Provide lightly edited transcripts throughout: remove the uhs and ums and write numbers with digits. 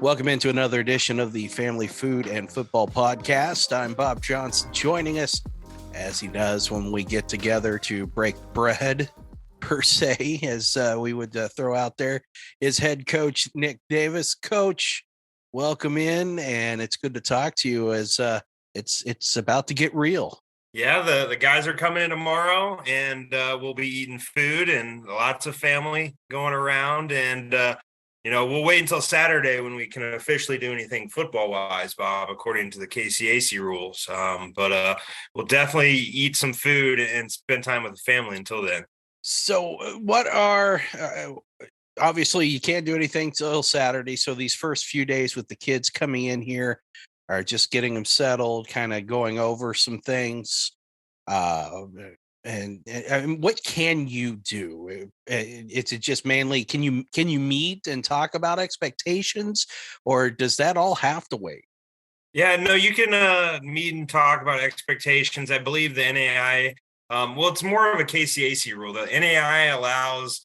Welcome into another edition of the Family Food and Football Podcast. I'm Bob Johnson, joining us as he does when we get together to break bread, per se, as we would throw out there, is head coach Nick Davis. Coach, welcome in, and it's good to talk to you as it's about to get real. Yeah, the guys are coming in tomorrow, and we'll be eating food and lots of family going around. And, we'll wait until Saturday when we can officially do anything football-wise, Bob, according to the KCAC rules. But we'll definitely eat some food and spend time with the family until then. So what are obviously you can't do anything till Saturday. So these first few days with the kids coming in here are just getting them settled, kind of going over some things. And what can you do? It's just mainly can you meet and talk about expectations, or does that all have to wait? Yeah, no, you can meet and talk about expectations. I believe the NAI, it's more of a KCAC rule. The NAI allows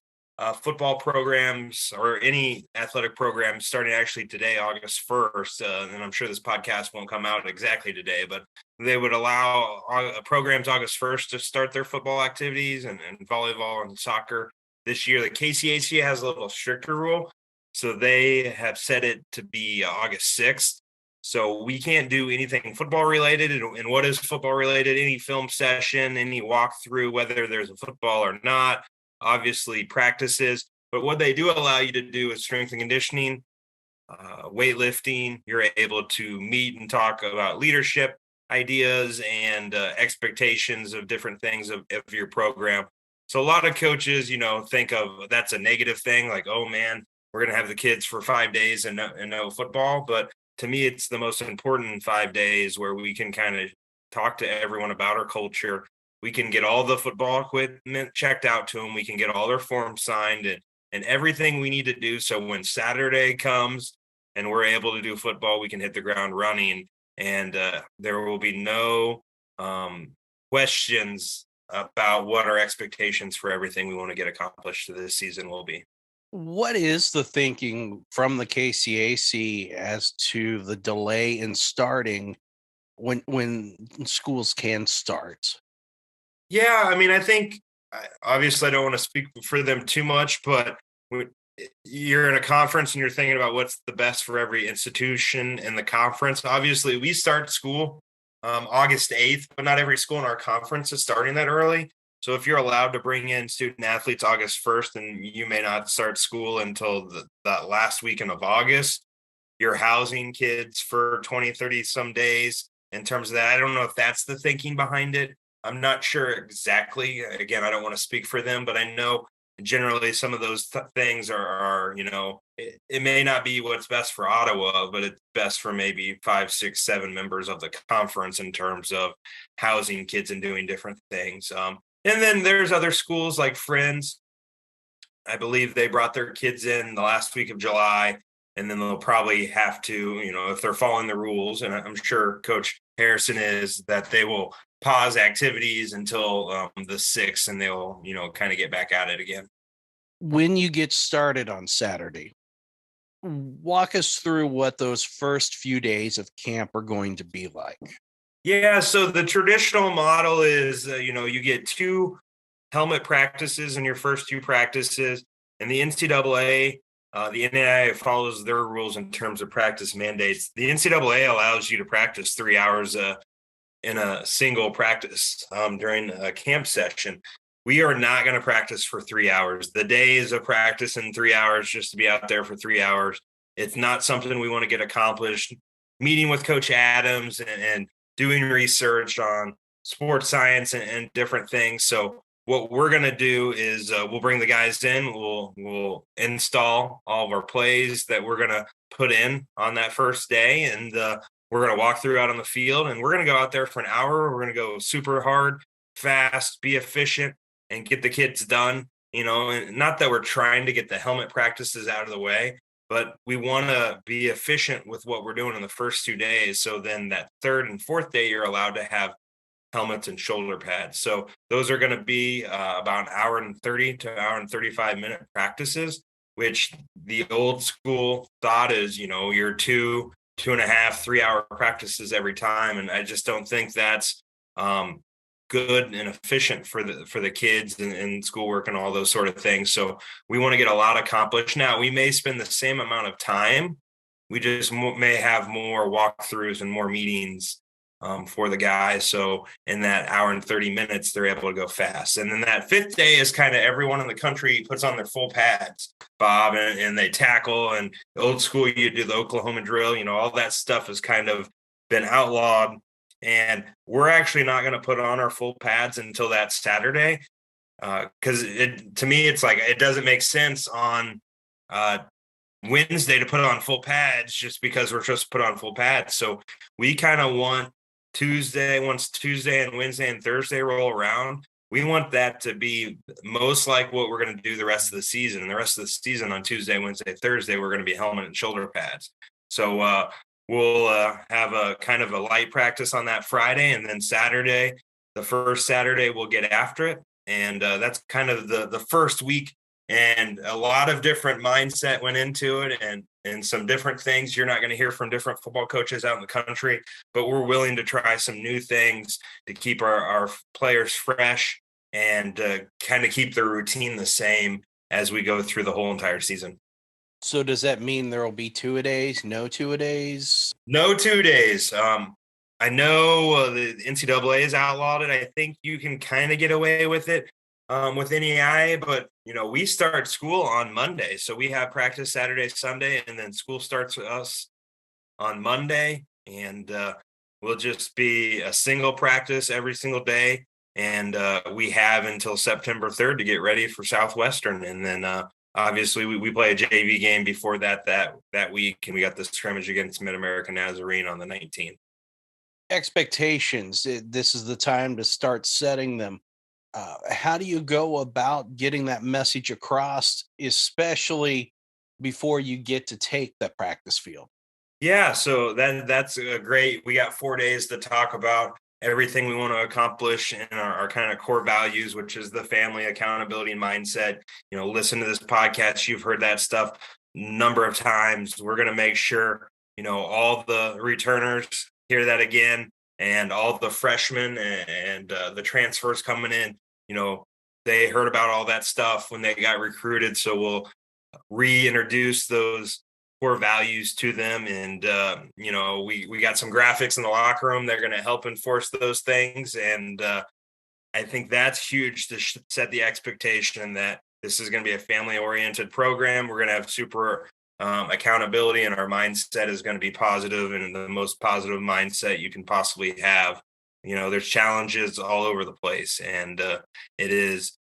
football programs or any athletic program starting actually today, August 1st. And I'm sure this podcast won't come out exactly today, but they would allow programs August 1st to start their football activities and volleyball and soccer. This year, the KCAC has a little stricter rule. So they have set it to be August 6th. So we can't do anything football related. And what is football related? Any film session, any walkthrough, whether there's a football or not, obviously practices. But what they do allow you to do is strength and conditioning, weightlifting. You're able to meet and talk about leadership ideas and expectations of different things of your program. So a lot of coaches, think of that's a negative thing, like, oh man, we're going to have the kids for 5 days and no football. But to me, it's the most important 5 days where we can kind of talk to everyone about our culture. We can get all the football equipment checked out to them. We can get all their forms signed and everything we need to do. So when Saturday comes and we're able to do football, we can hit the ground running. And there will be no questions about what our expectations for everything we want to get accomplished this season will be. What is the thinking from the KCAC as to the delay in starting when schools can start? Yeah, I mean, I think obviously I don't want to speak for them too much, but you're in a conference and you're thinking about what's the best for every institution in the conference. Obviously, we start school August 8th, but not every school in our conference is starting that early. So if you're allowed to bring in student athletes August 1st, and you may not start school until that last weekend of August, you're housing kids for 20, 30 some days in terms of that. I don't know if that's the thinking behind it. I'm not sure exactly. Again, I don't want to speak for them, but I know generally some of those things are it may not be what's best for Ottawa, but it's best for maybe 5, 6, 7 members of the conference in terms of housing kids and doing different things. And then there's other schools like Friends. I believe they brought their kids in the last week of July, and then they'll probably have to, if they're following the rules, and I'm sure Coach Harrison is, that they will pause activities until the 6th, and they'll, kind of get back at it again. When you get started on Saturday, walk us through what those first few days of camp are going to be like. Yeah, so the traditional model is, you get 2 helmet practices in your first 2 practices, and the NCAA, the NAIA follows their rules in terms of practice mandates. The NCAA allows you to practice 3 hours in a single practice during a camp session. We are not going to practice for 3 hours. The days of practice in 3 hours just to be out there for 3 hours, it's not something we want to get accomplished. Meeting with Coach Adams and doing research on sports science and different things. So what we're going to do is we'll bring the guys in. We'll install all of our plays that we're going to put in on that first day. And we're going to walk through out on the field, and we're going to go out there for an hour. We're going to go super hard, fast, be efficient, and get the kids done. And not that we're trying to get the helmet practices out of the way, but we want to be efficient with what we're doing in the first 2 days. So then that 3rd and 4th day, you're allowed to have helmets and shoulder pads. So those are going to be about an hour and 30 to an hour and 35 minute practices. which the old school thought is, your 2.5, 3 hour practices every time. And I just don't think that's good and efficient for the kids and schoolwork and all those sort of things. So we want to get a lot accomplished. Now, we may spend the same amount of time. We just may have more walkthroughs and more meetings for the guys. So in that hour and 30 minutes, they're able to go fast. And then that fifth day is kind of everyone in the country puts on their full pads, Bob, and they tackle. And old school, you do the Oklahoma drill, all that stuff has kind of been outlawed. And we're actually not going to put on our full pads until that Saturday. Because to me, it's like it doesn't make sense on Wednesday to put on full pads just because we're supposed to put on full pads. So we kind of want once Tuesday and Wednesday and Thursday roll around, we want that to be most like what we're going to do the rest of the season. And the rest of the season on Tuesday, Wednesday, Thursday, we're going to be helmet and shoulder pads. So we'll have a kind of a light practice on that Friday, and then Saturday, the first Saturday, we'll get after it. And that's kind of the first week. And a lot of different mindset went into it, and some different things you're not going to hear from different football coaches out in the country, but we're willing to try some new things to keep our players fresh and kind of keep their routine the same as we go through the whole entire season. So does that mean there will be 2-a-days, no 2-a-days? No 2 days. I know the NCAA has outlawed it. I think you can kind of get away with it with NEI, but we start school on Monday, so we have practice Saturday, Sunday, and then school starts with us on Monday, and we'll just be a single practice every single day, and we have until September 3rd to get ready for Southwestern, and then obviously we play a JV game before that week, and we got the scrimmage against Mid-America Nazarene on the 19th. Expectations. This is the time to start setting them. How do you go about getting that message across, especially before you get to take the practice field? Yeah, so that's a great. We got 4 days to talk about everything we want to accomplish and our kind of core values, which is the family, accountability, and mindset. Listen to this podcast. You've heard that stuff a number of times. We're going to make sure, all the returners hear that again, and all the freshmen and the transfers coming in, they heard about all that stuff when they got recruited. So we'll reintroduce those core values to them. And, we got some graphics in the locker room. They're going to help enforce those things. And I think that's huge to set the expectation that this is going to be a family-oriented program. We're going to have super accountability, and our mindset is going to be positive, and the most positive mindset you can possibly have. There's challenges all over the place, and it is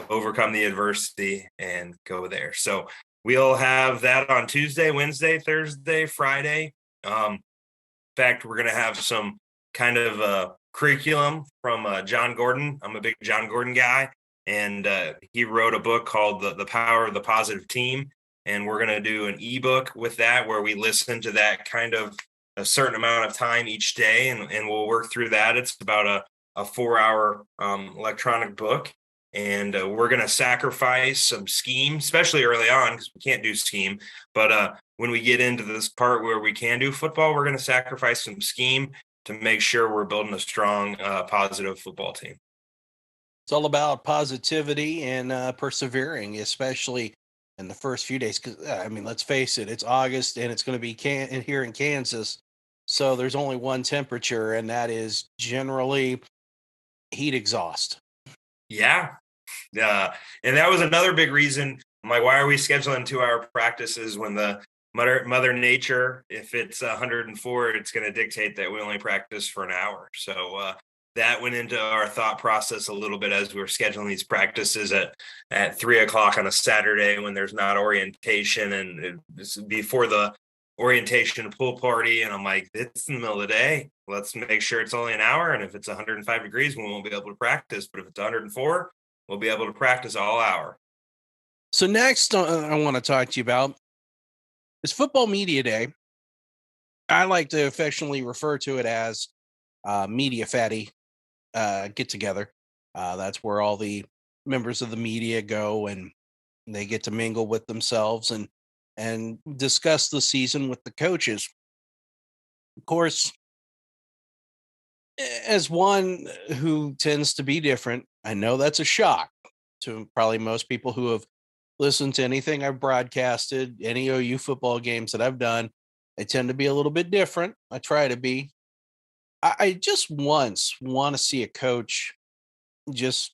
overcome the adversity and go there. So we'll have that on Tuesday, Wednesday, Thursday, Friday. In fact, we're going to have some kind of curriculum from John Gordon. I'm a big John Gordon guy, and he wrote a book called The Power of the Positive Team. And we're going to do an ebook with that, where we listen to that kind of a certain amount of time each day, and we'll work through that. It's about a 4-hour electronic book. And we're going to sacrifice some scheme, especially early on, because we can't do scheme. But when we get into this part where we can do football, we're going to sacrifice some scheme to make sure we're building a strong, positive football team. It's all about positivity and persevering, especially in the first few days. Because let's face it, it's August and it's going to be here in Kansas. So there's only one temperature, and that is generally heat exhaust. Yeah. And that was another big reason. I'm like, why are we scheduling 2-hour practices when the Mother Nature, if it's 104, it's going to dictate that we only practice for an hour. So that went into our thought process a little bit as we were scheduling these practices at 3:00 on a Saturday when there's not orientation, and it's before the orientation pool party. And I'm like, it's in the middle of the day. Let's make sure it's only an hour. And if it's 105 degrees, we won't be able to practice. But if it's 104, we'll be able to practice all hour. So next, I want to talk to you about is Football Media Day. I like to affectionately refer to it as Media Fatty get together. That's where all the members of the media go and They get to mingle with themselves and discuss the season with the coaches. Of course, as one who tends to be different, I know that's a shock to probably most people who have listened to anything I've broadcasted, any OU football games that I've done. I tend to be a little bit different. I try to be. I just once want to see a coach just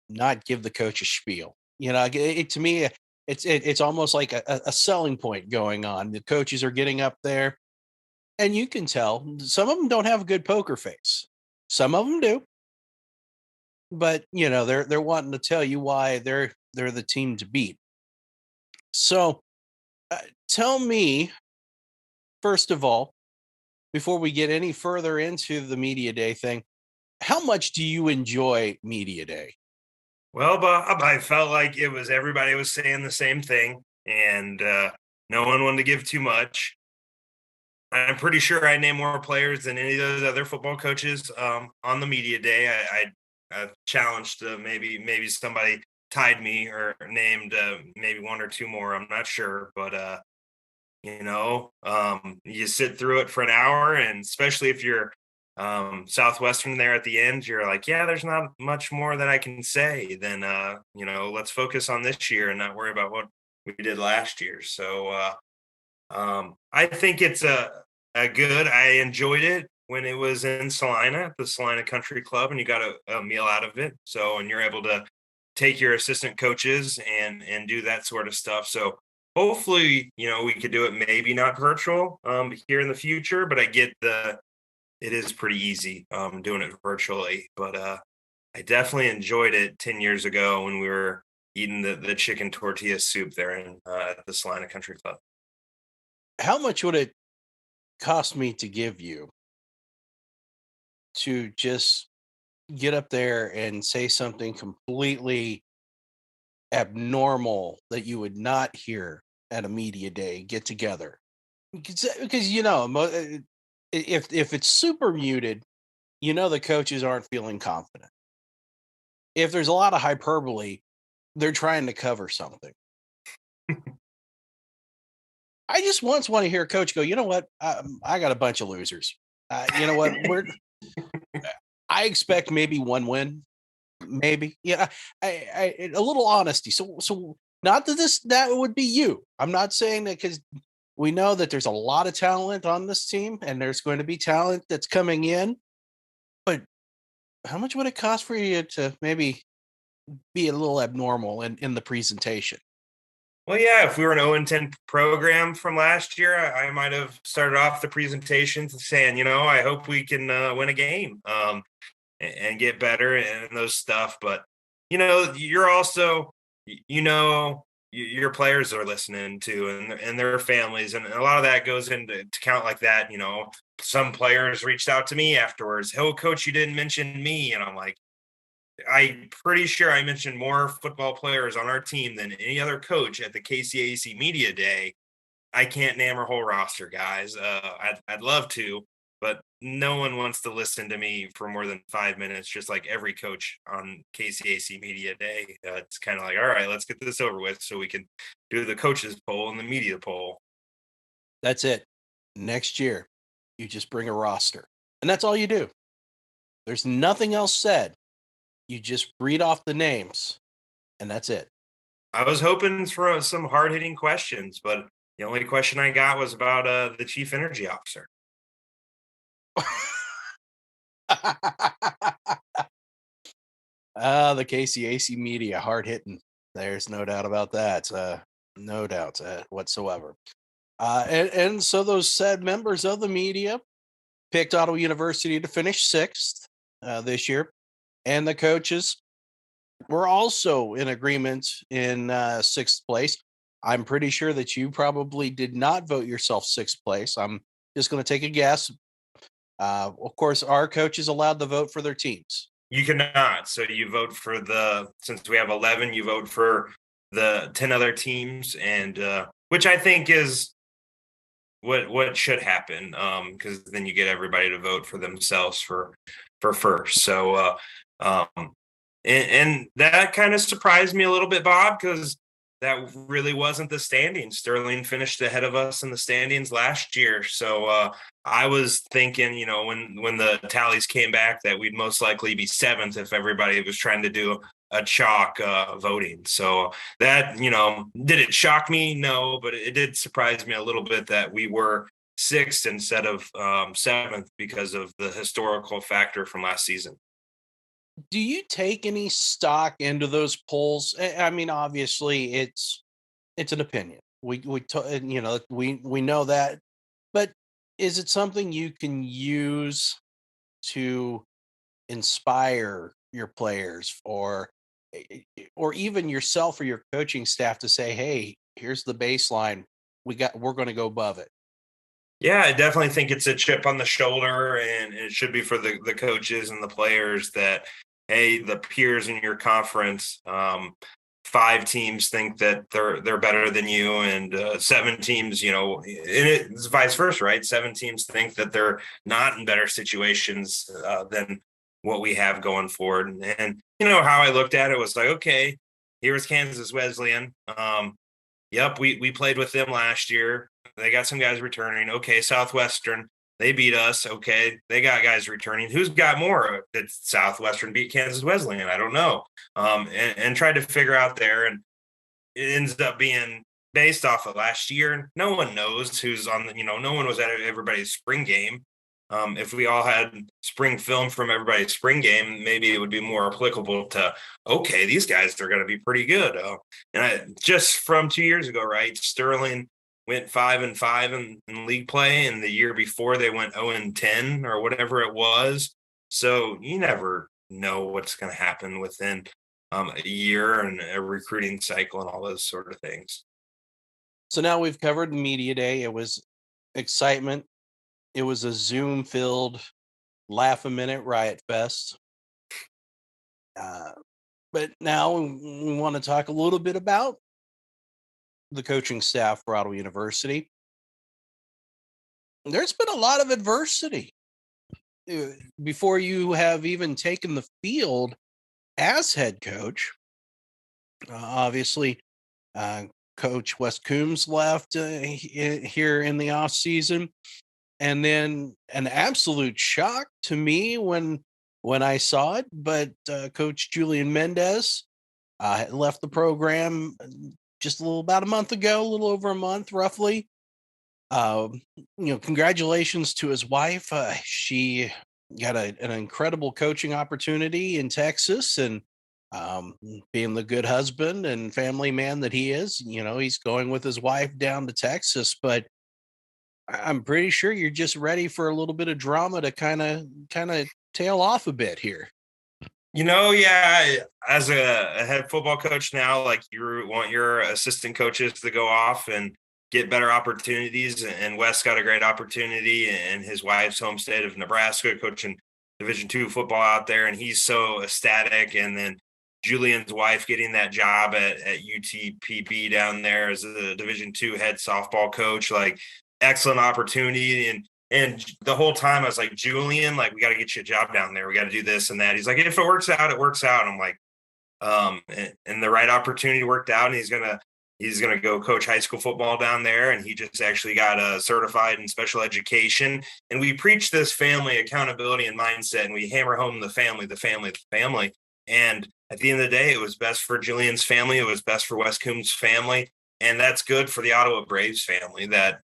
not give the coach a spiel. To me, it's almost like a selling point going on. The coaches are getting up there, and you can tell some of them don't have a good poker face. Some of them do, but they're wanting to tell you why they're the team to beat. So, tell me first of all, before we get any further into the media day thing, how much do you enjoy media day? Well, Bob, I felt like everybody was saying the same thing, and no one wanted to give too much. I'm pretty sure I named more players than any of those other football coaches on the media day. I challenged maybe somebody tied me or named maybe one or two more. I'm not sure, but you sit through it for an hour, and especially if you're Southwestern there at the end, you're like, yeah, there's not much more that I can say than let's focus on this year and not worry about what we did last year. So I think it's a good. I enjoyed it when it was in Salina at the Salina Country Club, and you got a meal out of it. So, and you're able to take your assistant coaches and do that sort of stuff. So hopefully, we could do it. Maybe not virtual here in the future, but I get it is pretty easy doing it virtually. But I definitely enjoyed it 10 years ago when we were eating the chicken tortilla soup there at the Salina Country Club. How much would it cost me to give you to just get up there and say something completely abnormal that you would not hear at a media day get together? Because if it's super muted, the coaches aren't feeling confident. If there's a lot of hyperbole, they're trying to cover something. I just once want to hear a coach go, you know what? I got a bunch of losers. You know what? I expect maybe one win, maybe. Yeah, a little honesty. So not that would be you. I'm not saying that because we know that there's a lot of talent on this team, and there's going to be talent that's coming in. But how much would it cost for you to maybe be a little abnormal in the presentation? Well, yeah, if we were an 0-10 program from last year, I might have started off the presentation saying, I hope we can win a game and get better and those stuff. But, you're also, your players are listening to and their families. And a lot of that goes into count like that. Some players reached out to me afterwards. Oh, coach, you didn't mention me. And I'm like, I'm pretty sure I mentioned more football players on our team than any other coach at the KCAC Media Day. I can't name our whole roster, guys. I'd love to, but no one wants to listen to me for more than 5 minutes, just like every coach on KCAC Media Day. It's kind of like, all right, let's get this over with so we can do the coaches poll and the media poll. That's it. Next year, you just bring a roster, and that's all you do. There's nothing else said. You just read off the names, and that's it. I was hoping for some hard-hitting questions, but the only question I got was about the chief energy officer. The KCAC media, hard hitting. There's no doubt about that. No doubt whatsoever. And so those said members of the media picked Ottawa University to finish sixth this year, and the coaches were also in agreement in sixth place. I'm pretty sure that you probably did not vote yourself sixth place. I'm just going to take a guess. Of course, our coaches allowed to vote for their teams. You cannot. So you vote for since we have 11, you vote for the 10 other teams, and which I think is what should happen, because then you get everybody to vote for themselves for first. So and that kind of surprised me a little bit, Bob, because that really wasn't the standings. Sterling finished ahead of us in the standings last year. So I was thinking, when the tallies came back, that we'd most likely be seventh if everybody was trying to do a chalk voting. So that, did it shock me? No, but it did surprise me a little bit that we were sixth instead of seventh because of the historical factor from last season. Do you take any stock into those polls? I mean, obviously, it's an opinion. We know that, but is it something you can use to inspire your players, or even yourself or your coaching staff to say, "Hey, here's the baseline. We're going to go above it." Yeah, I definitely think it's a chip on the shoulder, and it should be for the coaches and the players that, hey, the peers in your conference, five teams think that they're better than you, and seven teams, and it's vice versa, right? Seven teams think that they're not in better situations than what we have going forward. And how I looked at it was like, okay, here's Kansas Wesleyan. Yep, we played with them last year. They got some guys returning. Okay, Southwestern, they beat us. Okay, they got guys returning. Who's got more? Did Southwestern beat Kansas Wesleyan? I don't know. And tried to figure out there, and it ends up being based off of last year. No one knows who's on the. No one was at everybody's spring game. If we all had spring film from everybody's spring game, maybe it would be more applicable to, okay, these guys are going to be pretty good. Just from 2 years ago, right? Sterling went 5-5 in league play, and the year before they went 0-10 or whatever it was. So you never know what's going to happen within a year and a recruiting cycle and all those sort of things. So now we've covered media day. It was excitement. It was a Zoom-filled laugh-a-minute riot fest. But now we want to talk a little bit about the coaching staff for Ottawa University. There's been a lot of adversity before you have even taken the field as head coach. Obviously, Coach Wes Coombs left here in the off season, and then an absolute shock to me when I saw it. But Coach Julian Mendez left the program just about a month ago, a little over a month, roughly. Congratulations to his wife. She got an incredible coaching opportunity in Texas, and being the good husband and family man that he is, he's going with his wife down to Texas. But I'm pretty sure you're just ready for a little bit of drama to kind of tail off a bit here. Yeah, as a head football coach now, like, you want your assistant coaches to go off and get better opportunities. And Wes got a great opportunity in his wife's home state of Nebraska, coaching Division II football out there. And he's so ecstatic. And then Julian's wife getting that job at UTPB down there as the Division II head softball coach, like, excellent opportunity. And the whole time I was like, Julian, like, we got to get you a job down there. We got to do this and that. He's like, if it works out, it works out. I'm like, and the right opportunity worked out, and he's gonna go coach high school football down there. And he just actually got certified in special education. And we preach this family accountability and mindset, and we hammer home the family. And at the end of the day, it was best for Julian's family. It was best for Wes Coombs' family. And that's good for the Ottawa Braves family, that,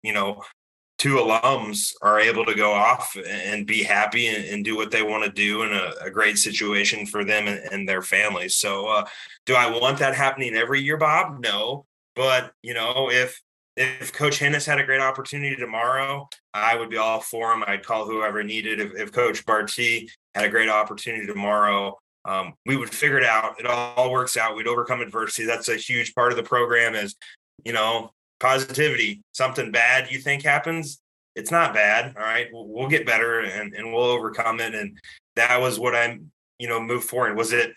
two alums are able to go off and be happy and do what they want to do in a great situation for them and their families. So do I want that happening every year, Bob? No. But, if Coach Hennis had a great opportunity tomorrow, I would be all for him. I'd call whoever needed. If Coach Barty had a great opportunity tomorrow, we would figure it out. It all works out. We'd overcome adversity. That's a huge part of the program is, positivity. Something bad you think happens, it's not bad. All right, we'll get better and we'll overcome it. And that was what I'm, moved forward. Was it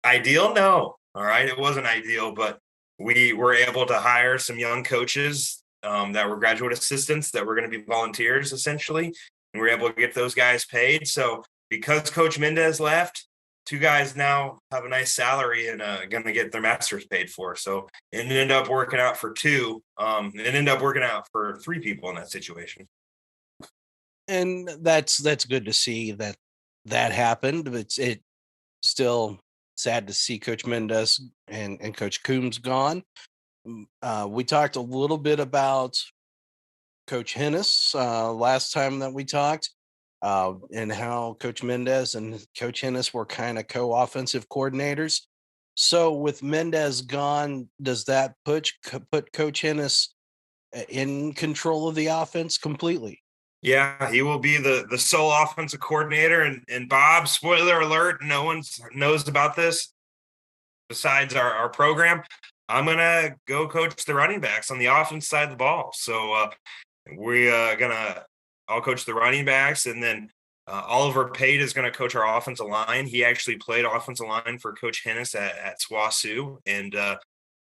ideal? No. All right, it wasn't ideal, but we were able to hire some young coaches that were graduate assistants that were going to be volunteers essentially, and we were able to get those guys paid. So because Coach Mendez left, two guys now have a nice salary and going to get their masters paid for. So it ended up working out for two. It ended up working out for three people in that situation. And that's good to see that happened. But it still sad to see Coach Mendez and Coach Coombs gone. We talked a little bit about Coach Hennis last time that we talked, and how Coach Mendez and Coach Hennis were kind of co-offensive coordinators. So with Mendez gone, does that put Coach Hennis in control of the offense completely? Yeah, he will be the sole offensive coordinator. And Bob, spoiler alert, no one knows about this besides our program. I'm gonna go coach the running backs on the offense side of the ball. So I'll coach the running backs, and then Oliver Pate is gonna coach our offensive line. He actually played offensive line for Coach Hennis at SWASU, and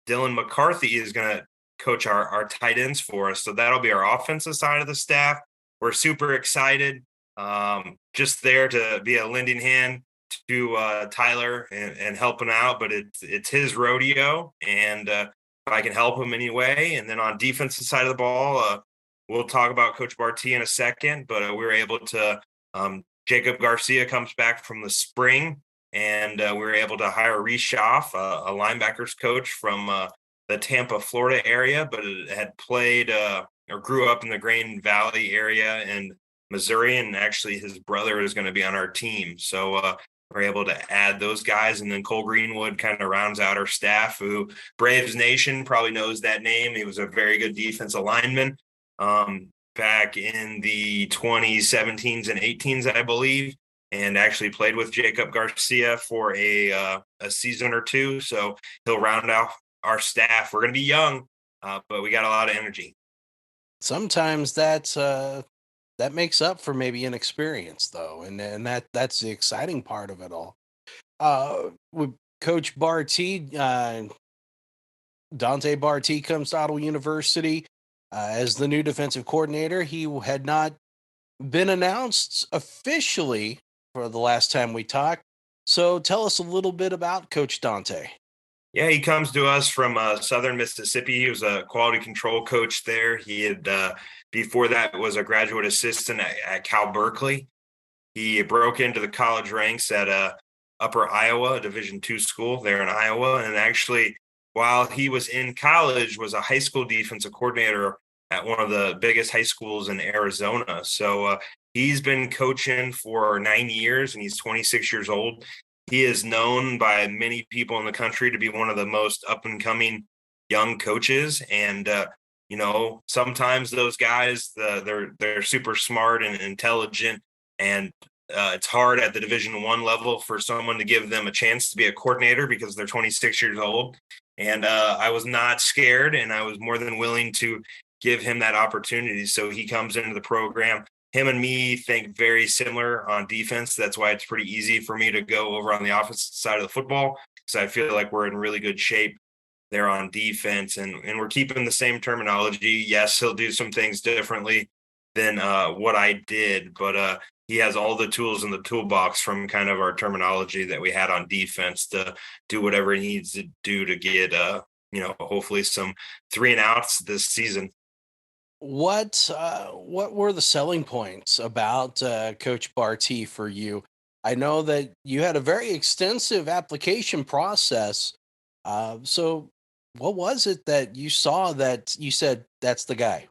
Dylan McCarthy is gonna coach our tight ends for us. So that'll be our offensive side of the staff. We're super excited. Just there to be a lending hand to Tyler and helping out, but it's his rodeo, and if I can help him anyway. And then on defensive side of the ball, we'll talk about Coach Barty in a second, but we were able to Jacob Garcia comes back from the spring, and we were able to hire Reese Schaff, a linebackers coach from the Tampa, Florida area, but it had played or grew up in the Green Valley area in Missouri, and actually his brother is going to be on our team. So we're able to add those guys, and then Cole Greenwood kind of rounds out our staff, who Braves Nation probably knows that name. He was a very good defensive lineman back in the 2017s and 18s, I believe, and actually played with Jacob Garcia for a season or two. So he'll round out our staff. We're going to be young, but we got a lot of energy. Sometimes that makes up for maybe inexperience, though, and that's the exciting part of it all. With Coach Barty, Dante Barty comes to Ottawa University as the new defensive coordinator. He had not been announced officially for the last time we talked. So tell us a little bit about Coach Dante. Yeah, he comes to us from Southern Mississippi. He was a quality control coach there. He had, before that, was a graduate assistant at Cal Berkeley. He broke into the college ranks at Upper Iowa, a Division II school there in Iowa. And actually, while he was in college, was a high school defensive coordinator at one of the biggest high schools in Arizona. So he's been coaching for 9 years, and he's 26 years old. He is known by many people in the country to be one of the most up and coming young coaches. And, sometimes those guys, they're super smart and intelligent, and it's hard at the Division I level for someone to give them a chance to be a coordinator because they're 26 years old. And I was not scared, and I was more than willing to give him that opportunity. So he comes into the program. Him and me think very similar on defense. That's why it's pretty easy for me to go over on the offensive side of the football, because I feel like we're in really good shape there on defense, and we're keeping the same terminology. Yes, he'll do some things differently than what I did, but he has all the tools in the toolbox from kind of our terminology that we had on defense to do whatever he needs to do to get, hopefully some 3 and outs this season. What were the selling points about Coach Barty for you? I know that you had a very extensive application process. So what was it that you saw that you said that's the guy?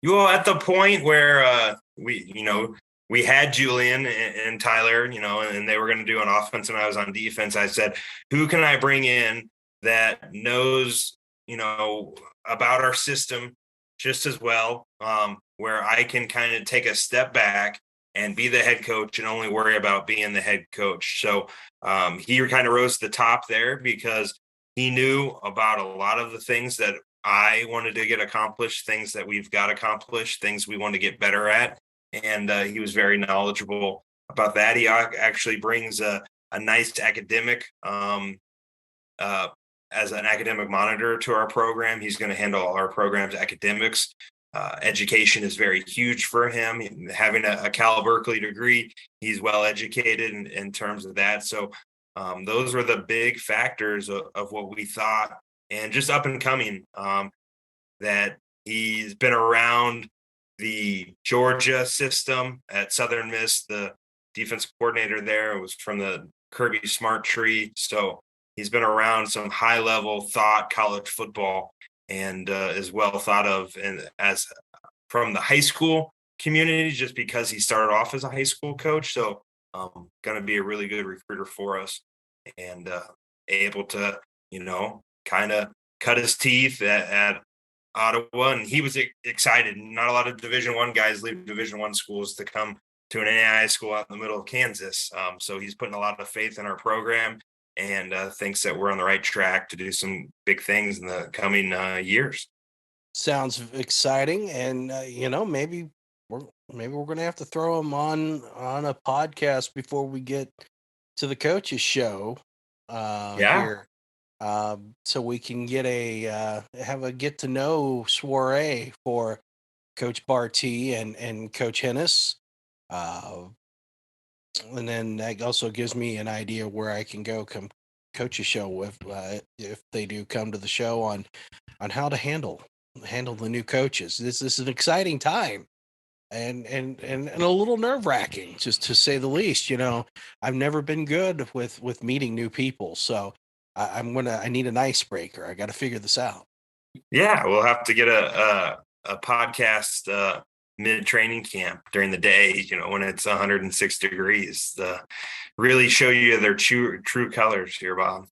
Well, at the point where we had Julian and Tyler, and they were going to do an offense and I was on defense, I said, who can I bring in that knows, about our system just as well, where I can kind of take a step back and be the head coach and only worry about being the head coach. So he kind of rose to the top there because he knew about a lot of the things that I wanted to get accomplished, things that we've got accomplished, things we want to get better at. And he was very knowledgeable about that. He actually brings a nice academic as an academic monitor to our program. He's going to handle our program's academics. education is very huge for him. Having a Cal Berkeley degree, he's well educated in terms of that. So those were the big factors of what we thought, and just up and coming. That he's been around the Georgia system at Southern Miss. The defense coordinator there was from the Kirby Smart tree. So he's been around some high level thought college football, and is well thought of, and as from the high school community, just because he started off as a high school coach. So going to be a really good recruiter for us, and able to, kind of cut his teeth at Ottawa. And he was excited. Not a lot of Division I guys leave Division I schools to come to an NAIA school out in the middle of Kansas. So he's putting a lot of faith in our program, and thinks that we're on the right track to do some big things in the coming years. Sounds exciting, and maybe we're gonna have to throw him on a podcast before we get to the coaches show Yeah. here, so we can get have a get to know soiree for Coach Barty and Coach Hennis, uh, and then that also gives me an idea where I can go come coaches show if they do come to the show on how to handle the new coaches. This is an exciting time, and a little nerve wracking, just to say the least. I've never been good with meeting new people, so I need an icebreaker. I got to figure this out. Yeah, we'll have to get a podcast mid training camp during the day, when it's 106 degrees, really show you their true colors here, Bob.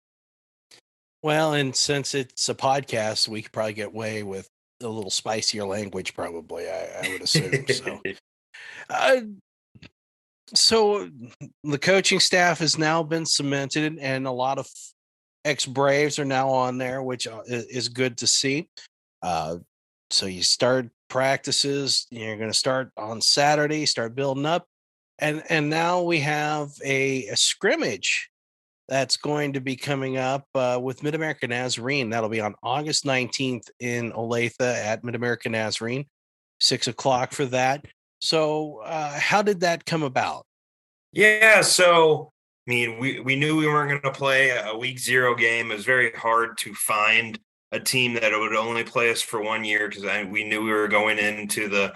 Well, and since it's a podcast, we could probably get away with a little spicier language, probably. I would assume so. Uh, so the coaching staff has now been cemented, and a lot of ex-Braves are now on there, which is good to see. So you start practices. You're going to start on Saturday, start building up, and now we have a scrimmage that's going to be coming up with Mid-America Nazarene. That'll be on August 19th in Olathe at Mid-America Nazarene, 6:00 for that. So how did that come about? Yeah, so I mean, we knew we weren't going to play a week 0 game. It was very hard to find a team that would only play us for 1 year, because we knew we were going into the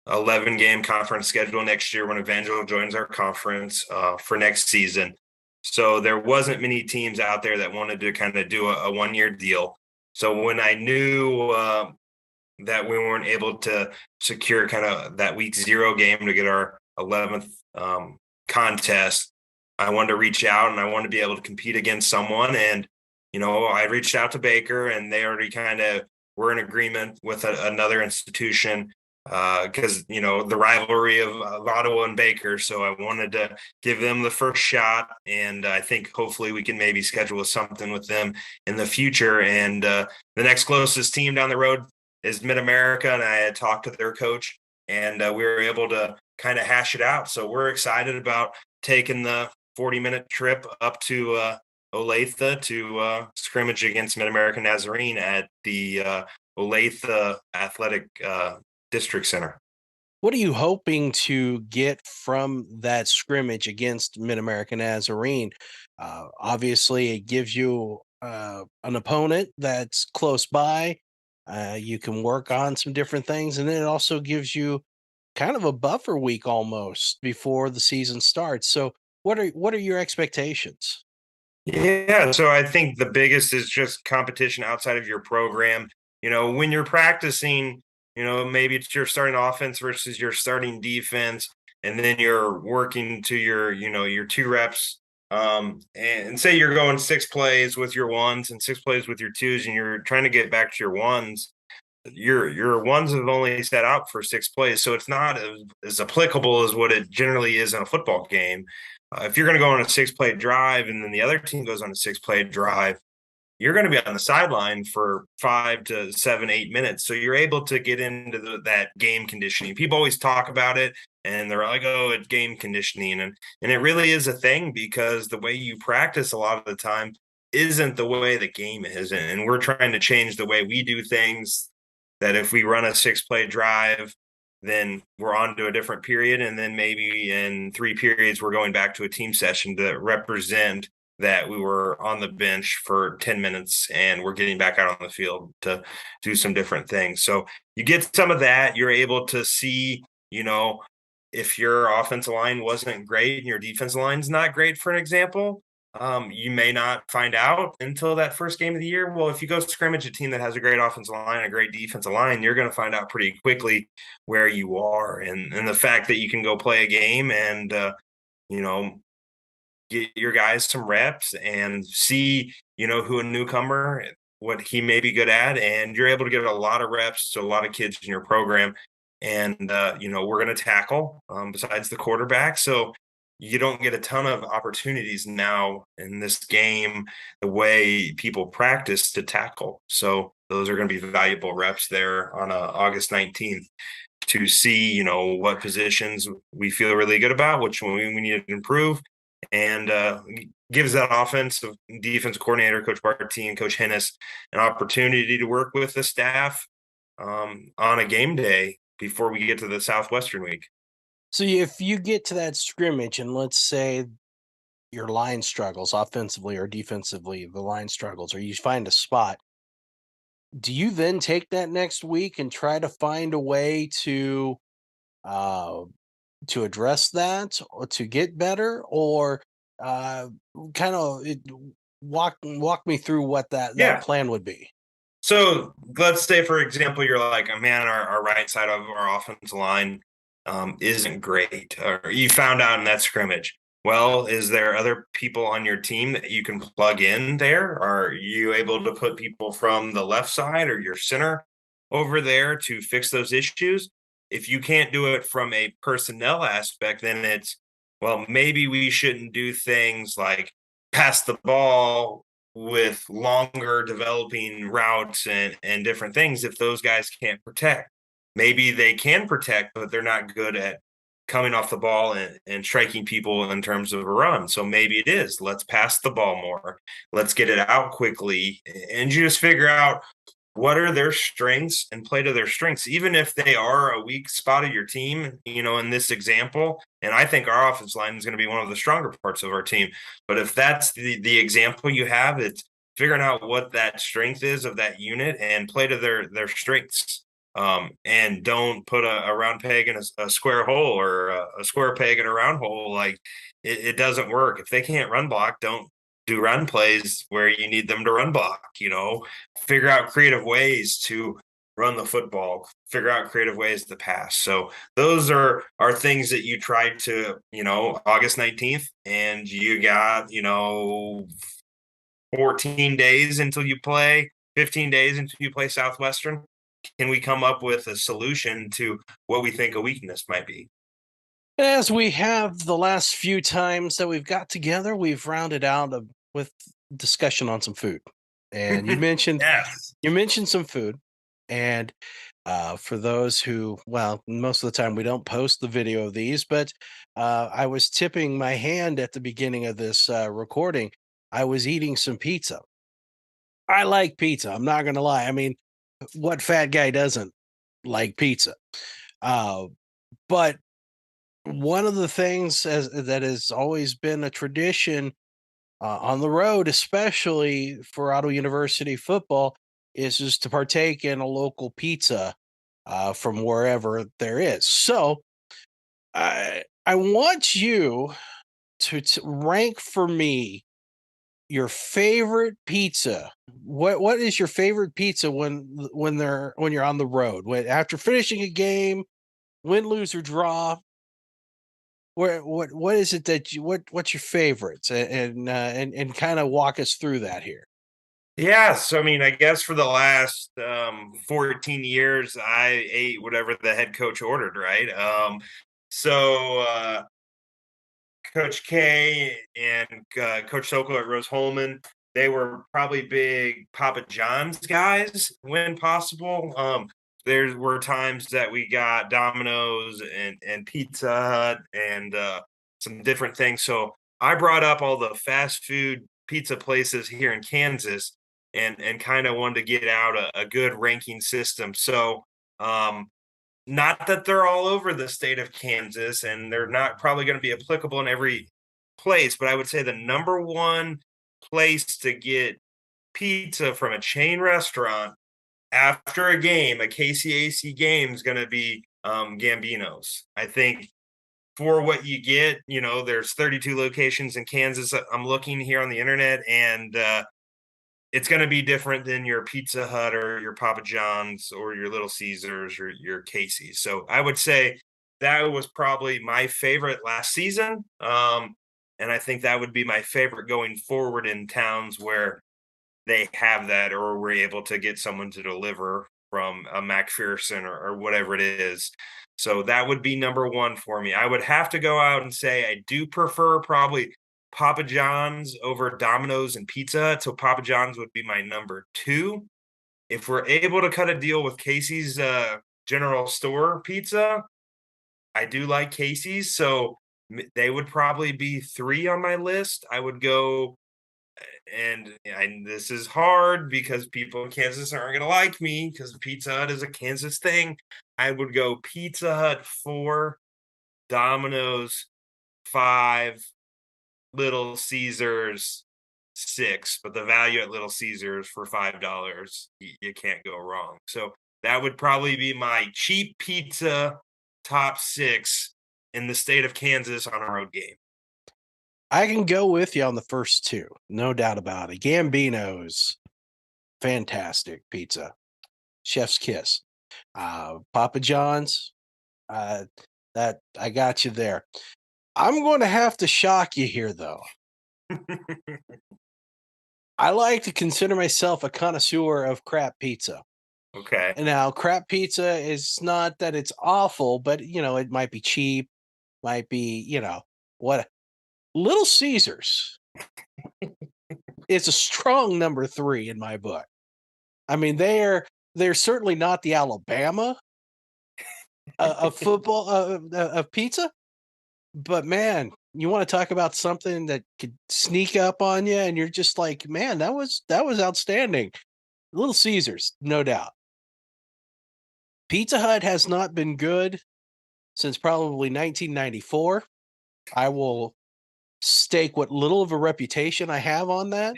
11 game conference schedule next year when Evangel joins our conference for next season. So there wasn't many teams out there that wanted to kind of do a 1 year deal. So when I knew that we weren't able to secure kind of that week 0 game to get our 11th contest, I wanted to reach out, and I wanted to be able to compete against someone. And, I reached out to Baker, and they already kind of were in agreement with another institution, because, the rivalry of Ottawa and Baker. So I wanted to give them the first shot. And I think hopefully we can maybe schedule something with them in the future. And the next closest team down the road is Mid-America. And I had talked to their coach, and we were able to kind of hash it out. So we're excited about taking the 40-minute trip up to Olathe to scrimmage against Mid-America Nazarene at the Olathe Athletic District Center. What are you hoping to get from that scrimmage against Mid-America Nazarene? Obviously, it gives you an opponent that's close by. You can work on some different things, and then it also gives you kind of a buffer week almost before the season starts. So, what are your expectations? Yeah, so I think the biggest is just competition outside of your program. When you're practicing, maybe it's your starting offense versus your starting defense, and then you're working to your 2 reps. And say you're going 6 plays with your ones and 6 plays with your twos, and you're trying to get back to your ones. Your ones have only set out for 6 plays, so it's not as applicable as what it generally is in a football game. If you're going to go on a 6-play drive, and then the other team goes on a 6-play drive, you're going to be on the sideline for 5 to 7, 8 minutes. So you're able to get into that game conditioning. People always talk about it, and they're like, "Oh, it's game conditioning," and it really is a thing, because the way you practice a lot of the time isn't the way the game is, and we're trying to change the way we do things. that if we run a 6-play drive, then we're on to a different period. And then maybe in 3 periods, we're going back to a team session to represent that we were on the bench for 10 minutes and we're getting back out on the field to do some different things. So you get some of that. You're able to see, if your offensive line wasn't great and your defensive line's not great, for an example, you may not find out until that first game of the year. Well, if you go scrimmage a team that has a great offensive line, a great defensive line, you're going to find out pretty quickly where you are. And the fact that you can go play a game and, get your guys some reps and see, who a newcomer, what he may be good at. And you're able to get a lot of reps to a lot of kids in your program. And, we're going to tackle besides the quarterback. So you don't get a ton of opportunities now in this game, the way people practice to tackle. So those are going to be valuable reps there on August 19th to see, what positions we feel really good about, which one we need to improve, and gives that offensive defense coordinator, Coach Barty and Coach Hennis, an opportunity to work with the staff on a game day before we get to the Southwestern week. So if you get to that scrimmage and let's say your line struggles offensively or defensively, the line struggles, or you find a spot, do you then take that next week and try to find a way to address that or to get better, or kind of walk me through what that plan would be? So let's say, for example, you're like, oh, man, our right side of our offensive line isn't great, or you found out in that scrimmage. Well, is there other people on your team that you can plug in there? Are you able to put people from the left side or your center over there to fix those issues? If you can't do it from a personnel aspect, then it's, well, maybe we shouldn't do things like pass the ball with longer developing routes and different things if those guys can't protect. Maybe they can protect, but they're not good at coming off the ball and striking people in terms of a run. So maybe it is, let's pass the ball more. Let's get it out quickly and just figure out what are their strengths and play to their strengths, even if they are a weak spot of your team, in this example. And I think our offense line is going to be one of the stronger parts of our team. But if that's the example you have, it's figuring out what that strength is of that unit and play to their strengths. And don't put a round peg in a square hole, or a square peg in a round hole. Like it doesn't work. If they can't run block, don't do run plays where you need them to run block. Figure out creative ways to run the football, figure out creative ways to pass. So those are things that you try to, August 19th, and you got, 14 days until you play, 15 days until you play Southwestern. Can we come up with a solution to what we think a weakness might be? As we have the last few times that we've got together, we've rounded out with discussion on some food. And you mentioned Yes. some food. And for those who, well, most of the time we don't post the video of these, but I was tipping my hand at the beginning of this recording. I was eating some pizza. I like pizza. I'm not going to lie. I mean, what fat guy doesn't like pizza? But one of the things that has always been a tradition on the road, especially for Ottawa University football, is just to partake in a local pizza from wherever there is. So I want you to rank for me your favorite pizza. What is your favorite pizza when you're on the road? After finishing a game, win, lose, or draw, what is it that what's your favorites, and kind of walk us through that here? Yeah, so I mean, I guess for the last 14 years, I ate whatever the head coach ordered, right? So Coach K and Coach Sokol at Rose Holman, they were probably big Papa John's guys when possible. There were times that we got Domino's and Pizza Hut and some different things. So I brought up all the fast food pizza places here in Kansas, and kind of wanted to get out a good ranking system. So not that they're all over the state of Kansas, and they're not probably going to be applicable in every place, but I would say the number one place to get pizza from a chain restaurant after a game, a KCAC game, is going to be Gambino's. I think for what you get, there's 32 locations in Kansas. I'm looking here on the internet, and it's going to be different than your Pizza Hut or your Papa John's or your Little Caesars or your Casey's. So I would say that was probably my favorite last season. And I think that would be my favorite going forward in towns where they have that, or we're able to get someone to deliver from a McPherson or whatever it is. So that would be number one for me. I would have to go out and say I do prefer probably Papa John's over Domino's and Pizza Hut. So Papa John's would be my number two. If we're able to cut a deal with Casey's General Store Pizza, I do like Casey's. So they would probably be three on my list. I would go, and this is hard because people in Kansas aren't going to like me because Pizza Hut is a Kansas thing. I would go Pizza Hut 4, Domino's 5, Little Caesars 6, but the value at Little Caesars for $5, you can't go wrong. So that would probably be my cheap pizza top 6 in the state of Kansas on a road game. I can go with you on the first two, no doubt about it. Gambino's, fantastic pizza, chef's kiss. Papa John's, that I got you there. I'm going to have to shock you here, though. I like to consider myself a connoisseur of crap pizza. Okay. And now, crap pizza is not that it's awful, but it might be cheap, might be what. Little Caesars is a strong number 3 in my book. I mean, they're certainly not the Alabama of football of pizza, but man, you want to talk about something that could sneak up on you, and you're just like, man, that was outstanding. Little Caesars, no doubt. Pizza Hut has not been good since probably 1994. I will stake what little of a reputation I have on that.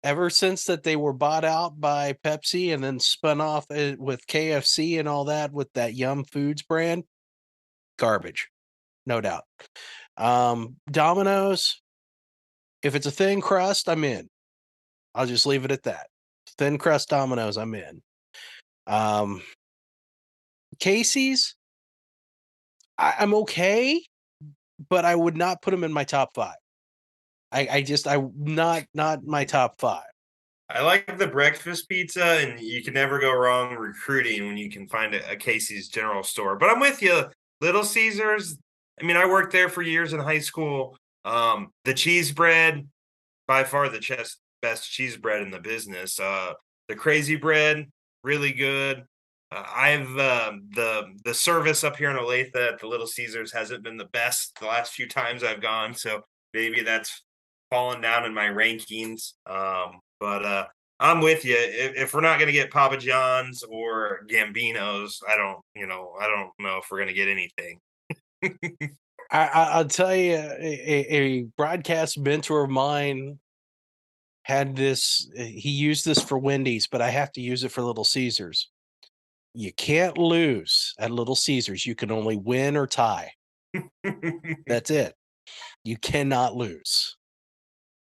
Ever since that they were bought out by Pepsi and then spun off with KFC and all that with that Yum Foods brand, garbage, no doubt. Domino's, if it's a thin crust, I'm in. I'll just leave it at that. Thin crust Domino's, I'm in. Casey's, I'm okay, but I would not put them in my top 5. I not my top 5. I like the breakfast pizza, and you can never go wrong recruiting when you can find a Casey's General Store. But I'm with you. Little Caesars, I mean, I worked there for years in high school. The cheese bread, by far the best cheese bread in the business. The crazy bread, really good. I've the service up here in Olathe at the Little Caesars hasn't been the best the last few times I've gone, so maybe that's fallen down in my rankings. But I'm with you. If we're not going to get Papa John's or Gambino's, I don't know if we're going to get anything. I'll tell you, a broadcast mentor of mine had this. He used this for Wendy's, but I have to use it for Little Caesars. You can't lose at Little Caesars. You can only win or tie. That's it. You cannot lose.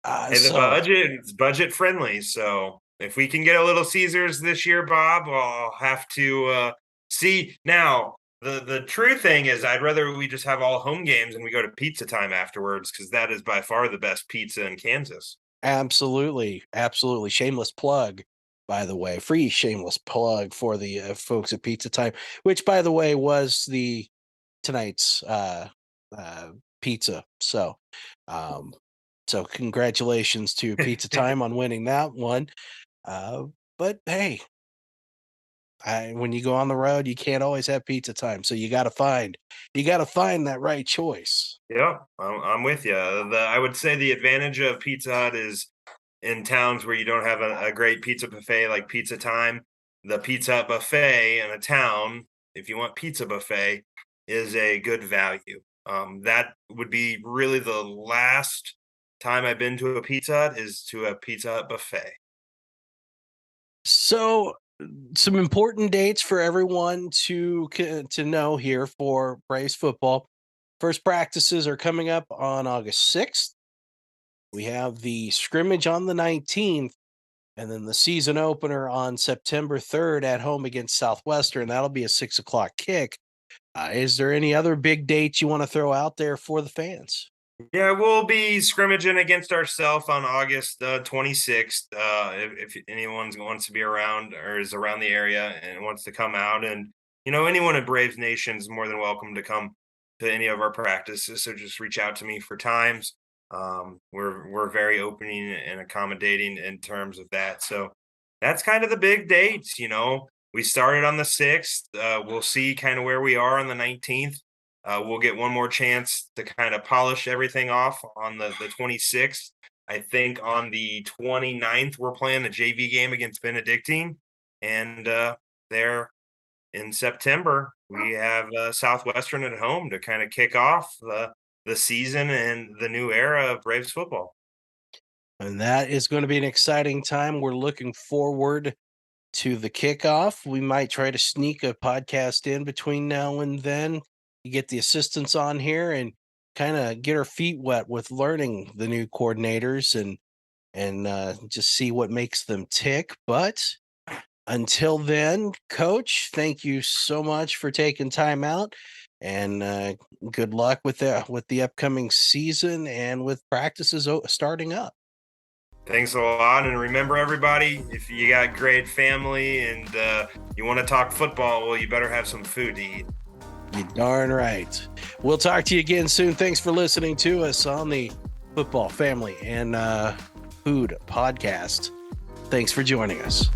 Hey, the budget's budget friendly, so if we can get a Little Caesars this year, Bob, I'll have to see. Now, the true thing is I'd rather we just have all home games and we go to pizza time afterwards, because that is by far the best pizza in Kansas. Absolutely. Absolutely. Shameless plug, by the way. Free shameless plug for the folks at Pizza Time, which, by the way, was tonight's pizza. So congratulations to Pizza Time on winning that one. But hey, when you go on the road, you can't always have Pizza Time. So you got to find that right choice. Yeah, I'm with you. I would say the advantage of Pizza Hut is in towns where you don't have a great pizza buffet like Pizza Time, the pizza buffet in a town, if you want pizza buffet, is a good value. That would be really the last time I've been to a Pizza Hut is to a Pizza Hut buffet. So, some important dates for everyone to know here for Braves football. First practices are coming up on August 6th. We have the scrimmage on the 19th, and then the season opener on September 3rd at home against Southwestern. That'll be a 6 o'clock kick. Is there any other big dates you want to throw out there for the fans? Yeah, we'll be scrimmaging against ourselves on August 26th. If anyone wants to be around or is around the area and wants to come out, and anyone in Braves Nation is more than welcome to come to any of our practices. So just reach out to me for times. We're very opening and accommodating in terms of that. So that's kind of the big dates. We started on the 6th. We'll see kind of where we are on the 19th. We'll get one more chance to kind of polish everything off on the 26th. I think on the 29th, we're playing the JV game against Benedictine. And there in September, we have Southwestern at home to kind of kick off the season and the new era of Braves football. And that is going to be an exciting time. We're looking forward to the kickoff. We might try to sneak a podcast in between now and then. You get the assistants on here and kind of get our feet wet with learning the new coordinators and just see what makes them tick. But until then, Coach, thank you so much for taking time out, and good luck with the upcoming season and with practices starting up. Thanks a lot. And remember, everybody, if you got great family and you want to talk football, well, you better have some food to eat. You darn right. We'll talk to you again soon. Thanks for listening to us on the Football Family and Food Podcast. Thanks for joining us.